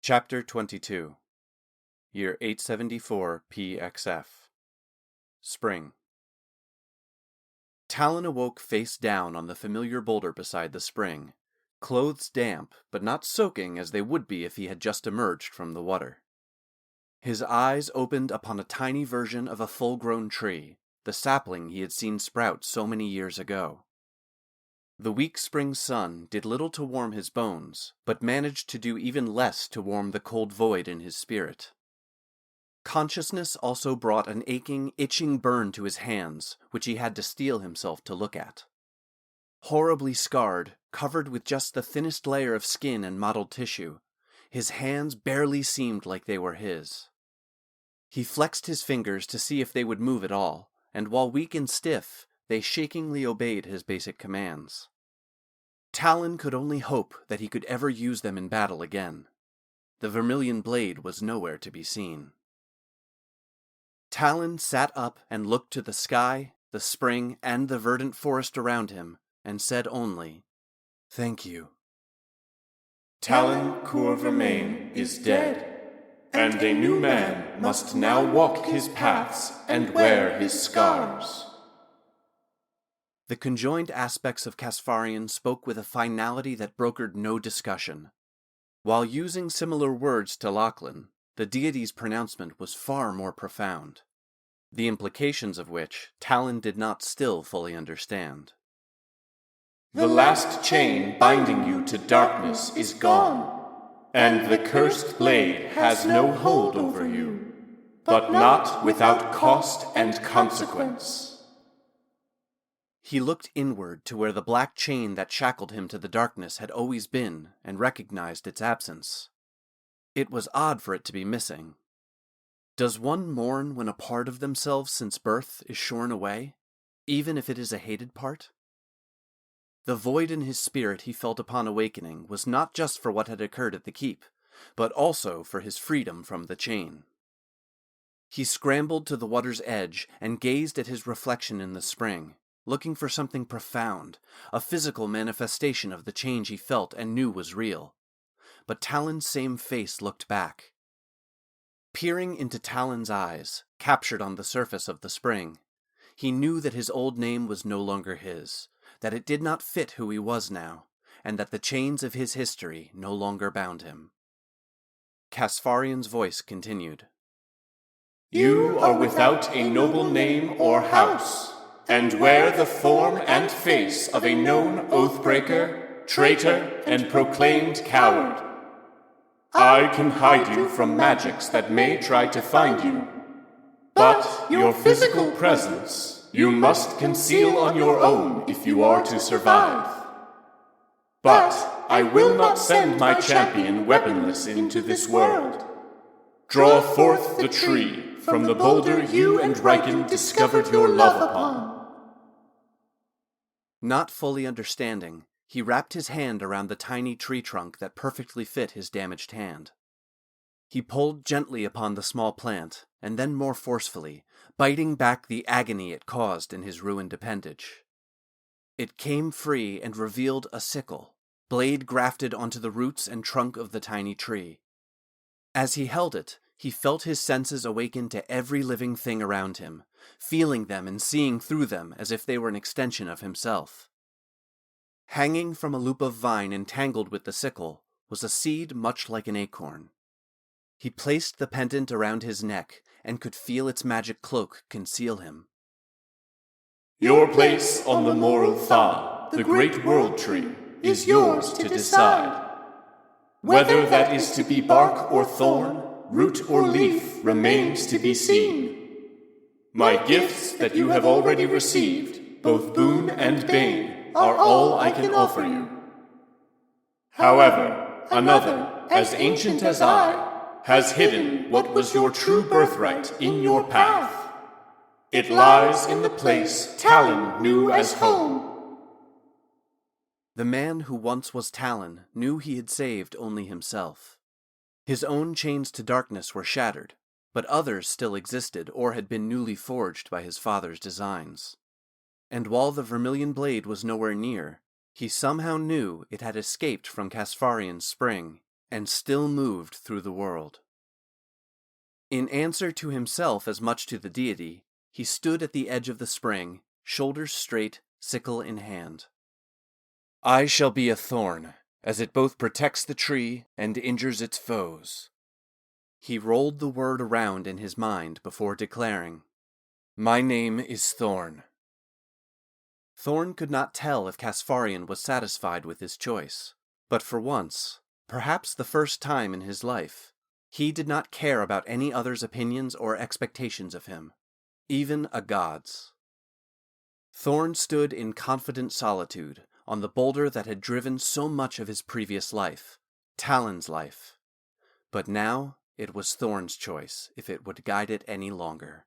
Chapter 22 Year 874 PXF Spring. Talon awoke face down on the familiar boulder beside the spring, clothes damp, but not soaking as they would be if he had just emerged from the water. His eyes opened upon a tiny version of a full-grown tree, the sapling he had seen sprout so many years ago. The weak spring sun did little to warm his bones, but managed to do even less to warm the cold void in his spirit. Consciousness also brought an aching, itching burn to his hands, which he had to steel himself to look at. Horribly scarred, covered with just the thinnest layer of skin and mottled tissue, his hands barely seemed like they were his. He flexed his fingers to see if they would move at all, and while weak and stiff, they shakingly obeyed his basic commands. Talon could only hope that he could ever use them in battle again. The Vermillion blade was nowhere to be seen. Talon sat up and looked to the sky, the spring, and the verdant forest around him, and said only, "Thank you." Talon Vermillion is dead, and a new man must now walk his paths and wear his scars. The conjoined aspects of Casfarian spoke with a finality that brokered no discussion. While using similar words to Lachlan, the deity's pronouncement was far more profound, the implications of which Talon did not still fully understand. The last chain binding you to darkness is gone, and the cursed blade has no hold over you, but not without cost and consequence. He looked inward to where the black chain that shackled him to the darkness had always been, and recognized its absence. It was odd for it to be missing. Does one mourn when a part of themselves since birth is shorn away, even if it is a hated part? The void in his spirit he felt upon awakening was not just for what had occurred at the keep, but also for his freedom from the chain. He scrambled to the water's edge and gazed at his reflection in the spring, looking for something profound, a physical manifestation of the change he felt and knew was real. But Talon's same face looked back. Peering into Talon's eyes, captured on the surface of the spring, he knew that his old name was no longer his, that it did not fit who he was now, and that the chains of his history no longer bound him. Casfarian's voice continued. You are without a noble name or house, and wear the form and face of a known oathbreaker, traitor, and proclaimed coward. I can hide you from magics that may try to find you, but your physical presence you must conceal on your own if you are to survive. But I will not send my champion weaponless into this world. Draw forth the tree from the boulder you and Riken discovered your love upon. Not fully understanding, he wrapped his hand around the tiny tree trunk that perfectly fit his damaged hand. He pulled gently upon the small plant, and then more forcefully, biting back the agony it caused in his ruined appendage. It came free and revealed a sickle, blade grafted onto the roots and trunk of the tiny tree. As he held it, he felt his senses awaken to every living thing around him, feeling them and seeing through them as if they were an extension of himself. Hanging from a loop of vine entangled with the sickle was a seed much like an acorn. He placed the pendant around his neck and could feel its magic cloak conceal him. Your place on the Moral Thaw, the great world tree, is yours to decide. Whether that is to be bark or thorn, root or leaf remains to be seen. My gifts that you have already received, both boon and bane, are all I can offer you. However, another, as ancient as I, has hidden what was your true birthright in your path. It lies in the place Talon knew as home. The man who once was Talon knew he had saved only himself. His own chains to darkness were shattered, but others still existed or had been newly forged by his father's designs. And while the Vermillion blade was nowhere near, he somehow knew it had escaped from Casfarian's spring and still moved through the world. In answer to himself as much to the deity, he stood at the edge of the spring, shoulders straight, sickle in hand. I shall be a thorn, as it both protects the tree and injures its foes. He rolled the word around in his mind before declaring, My name is Thorn. Thorn could not tell if Casparian was satisfied with his choice, but for once, perhaps the first time in his life, he did not care about any other's opinions or expectations of him, even a god's. Thorn stood in confident solitude on the boulder that had driven so much of his previous life, Talon's life. But now it was Thorn's choice if it would guide it any longer.